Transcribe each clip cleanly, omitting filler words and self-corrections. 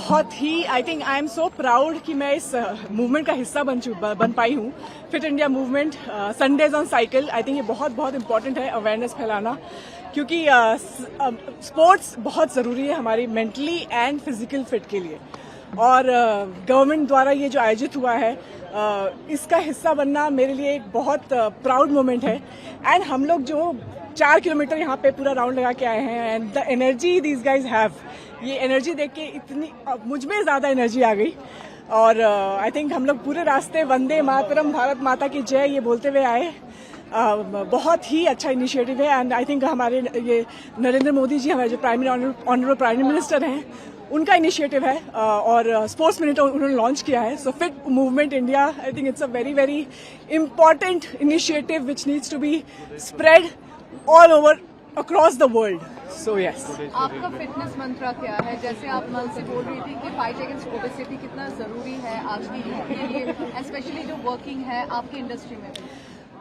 बहुत ही I think I am so proud कि मैं इस मूवमेंट का हिस्सा बन पाई हूँ। Fit India movement, Sundays on cycle, I think ये बहुत बहुत इंपॉर्टेंट है अवेयरनेस फैलाना, क्योंकि स्पोर्ट्स बहुत ज़रूरी है हमारी मेंटली एंड फिजिकल फिट के लिए। और गवर्नमेंट द्वारा ये जो आयोजित हुआ है इसका हिस्सा बनना मेरे लिए एक बहुत प्राउड मोमेंट है। एंड हम लोग जो 4 किलोमीटर यहाँ पे पूरा राउंड लगा के आए हैं, and the energy these guys have, ये एनर्जी देख के इतनी मुझ में ज़्यादा एनर्जी आ गई। और आई थिंक हम लोग पूरे रास्ते वंदे मातरम, भारत माता की जय ये बोलते हुए आए। बहुत ही अच्छा इनिशिएटिव है। एंड आई थिंक हमारे ये नरेंद्र मोदी जी, हमारे जो ऑनरेबल प्राइम मिनिस्टर हैं, उनका इनिशिएटिव है और स्पोर्ट्स मिनट उन्होंने लॉन्च किया है। So fit movement India, I think it's a very very important initiative which needs to be spread all over across the world. So yes. आपका fitness मंत्र क्या है? जैसे आप मन से बोल रही थी कि फाइट अगेंस्ट ओबेसिटी कितना जरूरी है आज की यूथ के लिए, स्पेशली जो वर्किंग है आपकी इंडस्ट्री में भी।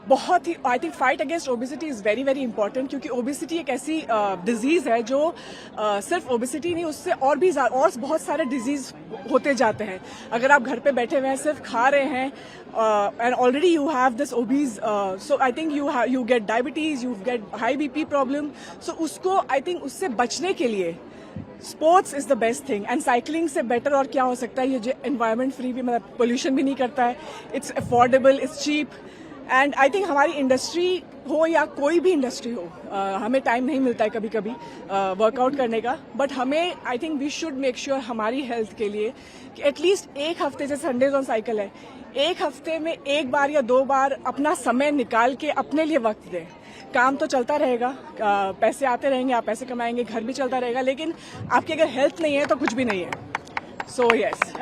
बहुत ही I think fight against obesity is very very important, क्योंकि ओबेसिटी एक ऐसी डिजीज़ है जो सिर्फ ओबेसिटी नहीं, उससे और भी और बहुत सारे डिजीज़ होते जाते हैं। अगर आप घर पे बैठे हुए हैं, सिर्फ खा रहे हैं and already you have this obese, so I think you get diabetes, you get high BP problem. So उसको आई थिंक उससे बचने के लिए sports is the best thing. And cycling से बेटर और क्या हो सकता है? ये जो एनवायरनमेंट फ्री भी, मतलब पोल्यूशन भी नहीं करता है, it's affordable, it's cheap. And I think हमारी इंडस्ट्री हो या कोई भी इंडस्ट्री हो, हमें टाइम नहीं मिलता है कभी कभी वर्कआउट करने का, बट हमें I think we should make sure हमारी हेल्थ के लिए कि एटलीस्ट एक हफ्ते, जैसे संडेज ऑन साइकिल है, एक हफ्ते में एक बार या 2 बार अपना समय निकाल के अपने लिए वक्त दें। काम तो चलता रहेगा, पैसे आते रहेंगे, आप पैसे कमाएंगे, घर भी चलता रहेगा, लेकिन आपकी अगर हेल्थ नहीं है तो कुछ भी नहीं है। So yes.